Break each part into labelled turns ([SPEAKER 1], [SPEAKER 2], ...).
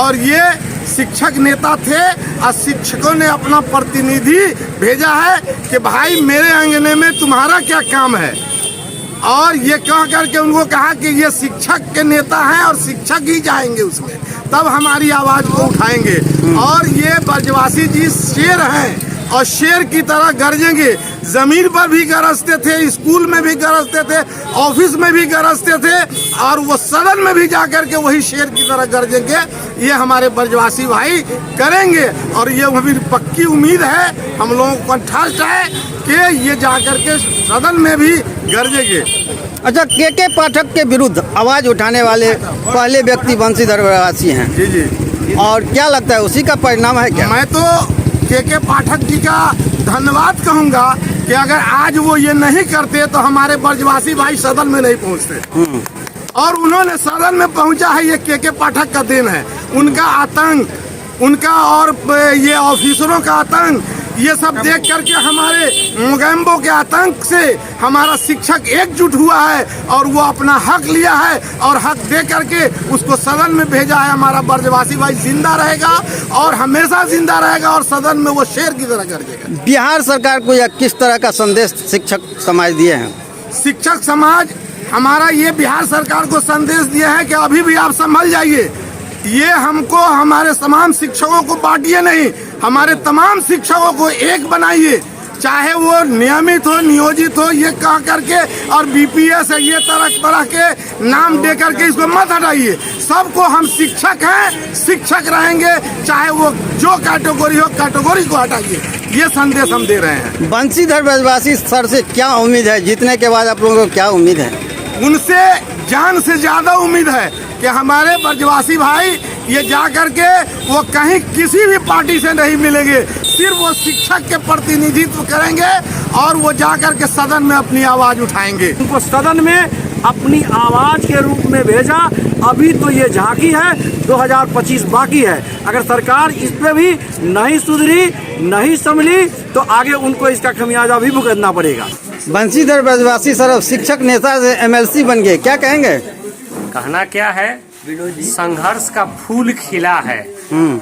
[SPEAKER 1] और ये शिक्षक नेता थे और शिक्षकों ने अपना प्रतिनिधि भेजा है कि भाई मेरे अंगने में तुम्हारा क्या काम है, और ये कह करके उनको कहा कि ये शिक्षक के नेता हैं और शिक्षक ही जाएंगे उसमें, तब हमारी आवाज़ को उठाएंगे। और ये ब्रजवासी जी शेर हैं और शेर की तरह गरजेंगे। ज़मीन पर भी गरजते थे, स्कूल में भी गरजते थे, ऑफिस में भी गरजते थे, और वो सदन में भी जाकर के वही शेर की तरह गरजेंगे। ये हमारे ब्रजवासी भाई करेंगे और ये हमें पक्की उम्मीद है, हम लोगों को ट्रस्ट है कि ये जाकर के सदन में भी गरजेंगे।
[SPEAKER 2] अच्छा, के पाठक के विरुद्ध आवाज़ उठाने वाले पहले व्यक्ति बंशीधर ब्रजवासी हैं।
[SPEAKER 1] जी जी।
[SPEAKER 2] और क्या लगता है उसी का परिणाम है क्या?
[SPEAKER 1] मैं तो के पाठक जी का धन्यवाद कहूँगा कि अगर आज वो ये नहीं करते तो हमारे ब्रजवासी भाई सदन में नहीं पहुँचते, और उन्होंने सदन में पहुँचा है, ये के पाठक का देन है। उनका आतंक, उनका और ये ऑफिसरों का आतंक, ये सब देख करके हमारे मोगैम्बो के आतंक से हमारा शिक्षक एकजुट हुआ है और वो अपना हक लिया है और हक दे करके उसको सदन में भेजा है। हमारा ब्रजवासी भाई जिंदा रहेगा और हमेशा जिंदा रहेगा और सदन में वो शेर की तरह करेगा।
[SPEAKER 2] बिहार सरकार को यह किस तरह का संदेश शिक्षक समाज दिए हैं?
[SPEAKER 1] शिक्षक समाज हमारा ये बिहार सरकार को संदेश दिया है कि अभी भी आप संभल जाइए, ये हमको हमारे तमाम शिक्षकों को बांटिए नहीं, हमारे तमाम शिक्षकों को एक बनाइए, चाहे वो नियमित हो, नियोजित हो, ये कह करके, और बीपीएस है, ये तरह तरह के नाम दे करके इसको मत हटाइए। सबको हम शिक्षक हैं, शिक्षक रहेंगे, चाहे वो जो कैटेगरी हो, कैटेगरी को हटाइए, ये संदेश हम दे रहे हैं।
[SPEAKER 2] बंशीधर ब्रजवासी सर से क्या उम्मीद है? जीतने के बाद आप लोगों को क्या उम्मीद है?
[SPEAKER 1] उनसे जान से ज्यादा उम्मीद है कि हमारे ब्रजवासी भाई ये जा करके वो कहीं किसी भी पार्टी से नहीं मिलेंगे, सिर्फ वो शिक्षक के प्रतिनिधित्व करेंगे और वो जा करके सदन में अपनी आवाज़ उठाएंगे।
[SPEAKER 3] उनको सदन में अपनी आवाज़ के रूप में भेजा। अभी तो ये झांकी है, 2025 बाकी है। अगर सरकार इस पे भी नहीं सुधरी, नहीं संभली, तो आगे उनको इसका खमियाजा भी भुगतना पड़ेगा।
[SPEAKER 2] बंशीधर ब्रजवासी सर शिक्षक नेता से एमएलसी बन गए, क्या कहेंगे?
[SPEAKER 4] कहना क्या है, संघर्ष का फूल खिला है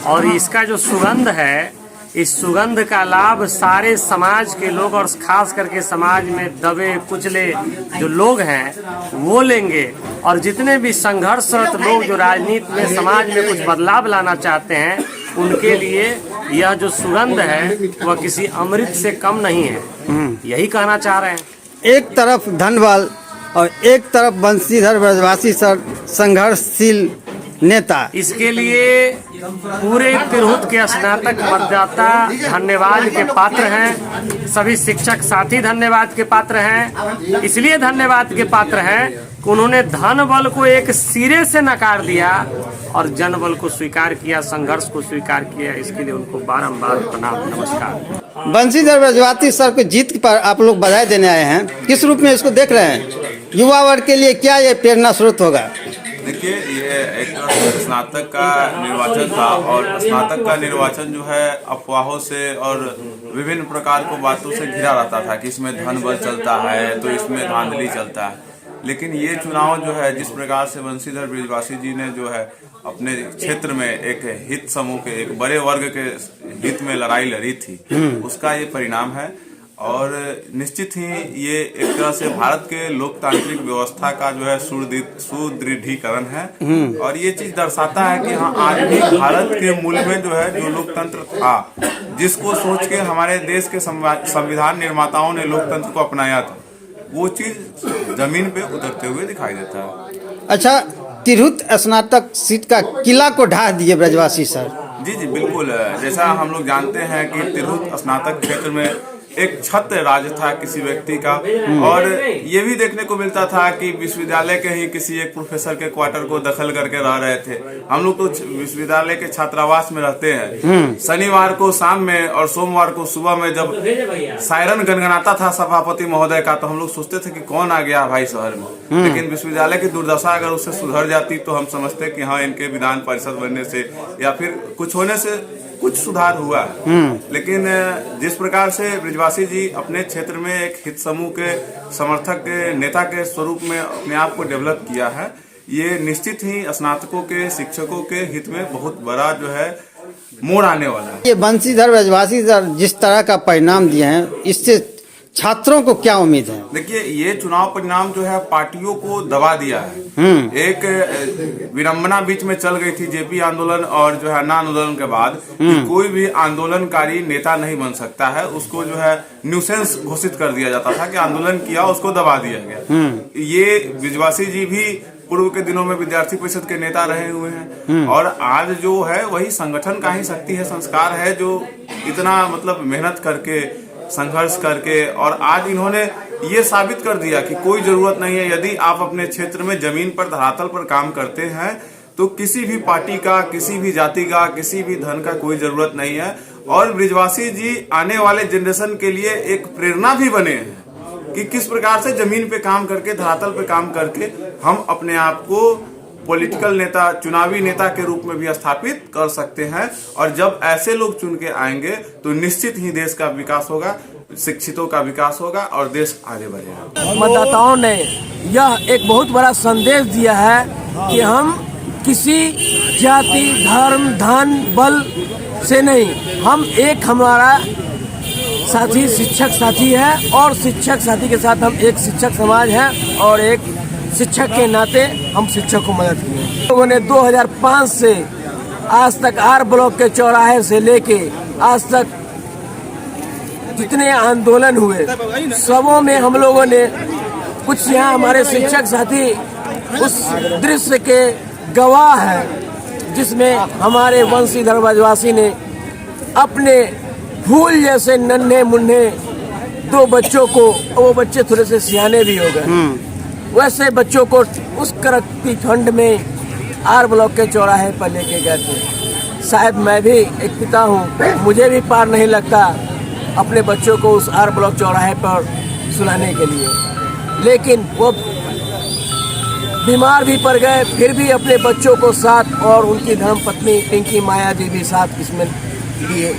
[SPEAKER 4] और इसका जो सुगंध है, इस सुगंध का लाभ सारे समाज के लोग और खास करके समाज में दबे कुचले जो लोग हैं वो लेंगे। और जितने भी संघर्षरत लोग जो राजनीति में समाज में कुछ बदलाव लाना चाहते हैं, उनके लिए यह जो सुगंध है वह किसी अमृत से कम नहीं है, यही कहना चाह रहे हैं।
[SPEAKER 2] एक तरफ धनबल और एक तरफ बंशीधर ब्रजवासी सर संघर्षशील नेता।
[SPEAKER 4] इसके लिए पूरे तिरहुत के स्नातक मतदाता धन्यवाद के पात्र हैं, सभी शिक्षक साथी धन्यवाद के पात्र हैं। इसलिए धन्यवाद के पात्र हैं कि उन्होंने धन बल को एक सिरे से नकार दिया और जन बल को स्वीकार किया, संघर्ष को स्वीकार किया। इसके लिए उनको बारंबार प्रणाम, नमस्कार।
[SPEAKER 2] बंशीधर ब्रजवासी सर को जीत पर आप लोग बधाई देने आए हैं, किस रूप में इसको देख रहे हैं? युवा वर्ग के लिए क्या ये प्रेरणा स्रोत होगा?
[SPEAKER 5] देखिए, ये एक स्नातक का निर्वाचन था और स्नातक का निर्वाचन जो है अफवाहों से और विभिन्न प्रकार को बातों से घिरा रहता था कि इसमें धन बल चलता है तो इसमें धांधली चलता है। लेकिन ये चुनाव जो है, जिस प्रकार से बंशीधर ब्रजवासी जी ने जो है अपने क्षेत्र में एक हित समूह के, एक बड़े वर्ग के हित में लड़ाई लड़ी थी, उसका ये परिणाम है। और निश्चित ही ये एक तरह से भारत के लोकतांत्रिक व्यवस्था का जो है सुदृढ़ीकरण है। और ये चीज दर्शाता है कि हाँ, आज भी भारत के मूल में जो है जो लोकतंत्र था, जिसको सोच के हमारे देश के संविधान निर्माताओं ने लोकतंत्र को अपनाया था, वो चीज जमीन पे उतरते हुए दिखाई देता है।
[SPEAKER 2] अच्छा, तिरहुत स्नातक सीट का किला को ढा दिए ब्रजवासी सर।
[SPEAKER 5] जी जी बिल्कुल। जैसा हम लोग जानते हैं कि तिरहुत स्नातक क्षेत्र में एक छत्र राज था किसी व्यक्ति का, और ये भी देखने को मिलता था कि विश्वविद्यालय के ही किसी एक प्रोफेसर के क्वार्टर को दखल करके रह रहे थे। हम लोग तो विश्वविद्यालय के छात्रावास में रहते हैं। शनिवार को शाम में और सोमवार को सुबह में जब सायरन गनगनाता था सभापति महोदय का, तो हम लोग सोचते थे कि कौन आ गया भाई शहर में। लेकिन विश्वविद्यालय की दुर्दशा अगर उससे सुधर जाती तो हम समझते कि हाँ, इनके विधान परिषद बनने से या फिर कुछ होने से कुछ सुधार हुआ है। लेकिन जिस प्रकार से ब्रजवासी जी अपने क्षेत्र में एक हित समूह के समर्थक के नेता के स्वरूप में अपने आप को डेवलप किया है, ये निश्चित ही स्नातकों के शिक्षकों के हित में बहुत बड़ा जो है मोड़ आने वाला है।
[SPEAKER 2] ये बंशीधर ब्रजवासी सर जिस तरह का परिणाम दिए हैं, इससे छात्रों को क्या उम्मीद है?
[SPEAKER 5] देखिए, ये चुनाव परिणाम जो है पार्टियों को दबा दिया है। एक विडंबना बीच में चल गई थी जेपी आंदोलन और जो है अन्ना आंदोलन के बाद कि कोई भी आंदोलनकारी नेता नहीं बन सकता है, उसको जो है न्यूसेंस घोषित कर दिया जाता था कि आंदोलन किया उसको दबा दिया गया। ये ब्रजवासी जी भी पूर्व के दिनों में विद्यार्थी परिषद के नेता रहे हुए हैं और आज जो है वही संगठन का ही शक्ति है, संस्कार है, जो इतना मतलब मेहनत करके संघर्ष करके और आज इन्होंने ये साबित कर दिया कि कोई जरूरत नहीं है। यदि आप अपने क्षेत्र में जमीन पर धरातल पर काम करते हैं तो किसी भी पार्टी का, किसी भी जाति का, किसी भी धन का कोई जरूरत नहीं है। और ब्रजवासी जी आने वाले जनरेशन के लिए एक प्रेरणा भी बने हैं कि किस प्रकार से जमीन पे काम करके, धरातल पे काम करके हम अपने आप को पॉलिटिकल नेता, चुनावी नेता के रूप में भी स्थापित कर सकते हैं। और जब ऐसे लोग चुन के आएंगे तो निश्चित ही देश का विकास होगा, शिक्षितों का विकास होगा और देश आगे बढ़ेगा।
[SPEAKER 3] मतदाताओं ने यह एक बहुत बड़ा संदेश दिया है कि हम किसी जाति, धर्म, धन, बल से नहीं, हम एक हमारा साथी शिक्षक साथी है और शिक्षक साथी के साथ हम एक शिक्षक समाज है और एक शिक्षक के नाते हम शिक्षक को मदद किए। लोगों ने 2005 से आज तक आर ब्लॉक के चौराहे से लेके आज तक जितने आंदोलन हुए सबों में हम लोगों ने कुछ, यहाँ हमारे शिक्षक साथी उस दृश्य के गवाह हैं जिसमें हमारे बंशीधर ब्रजवासी ने अपने फूल जैसे नन्हे मुन्ने 2 बच्चों को, वो बच्चे थोड़े से सियाने भी हो गए, वैसे बच्चों को उस करप्टी फंड में आर ब्लॉक के चौराहे पर लेके गए थे। शायद मैं भी एक पिता हूँ, मुझे भी पार नहीं लगता अपने बच्चों को उस आर ब्लॉक चौराहे पर सुलाने के लिए, लेकिन वो बीमार भी पड़ गए, फिर भी अपने बच्चों को साथ और उनकी धर्मपत्नी पिंकी माया जी भी साथ इसमें लिए।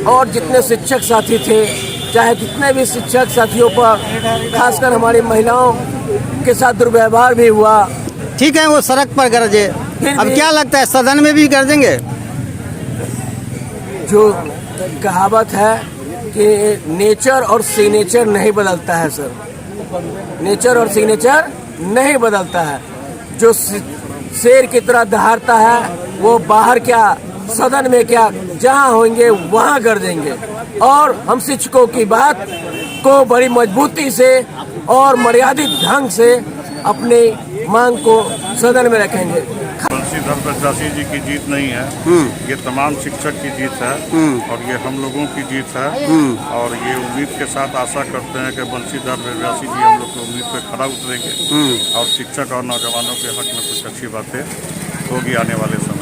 [SPEAKER 3] और जितने शिक्षक साथी थे, चाहे जितने भी शिक्षक साथियों पर खासकर हमारी महिलाओं के साथ दुर्व्यवहार भी हुआ।
[SPEAKER 2] ठीक है, वो सड़क पर गरजे, अब क्या लगता है सदन में भी गरजेंगे?
[SPEAKER 3] जो कहावत है कि नेचर और सिग्नेचर नहीं बदलता है सर, नेचर और सिग्नेचर नहीं बदलता है। जो शेर की तरह दहाड़ता है वो बाहर क्या, सदन में क्या, जहाँ होंगे वहाँ गरजेंगे। और हम शिक्षकों की बात को बड़ी मजबूती से और मर्यादित ढंग से अपनी मांग को सदन में रखेंगे।
[SPEAKER 6] बंशीधर ब्रजवासी जी की जीत नहीं है, ये तमाम शिक्षक की जीत है और ये हम लोगों की जीत है। और ये उम्मीद के साथ आशा करते हैं कि बंशीधर ब्रजवासी जी हम लोग को उम्मीद पे खरा उतरेंगे और शिक्षक और नौजवानों के हक में कुछ अच्छी बातें होगी आने वाले समय।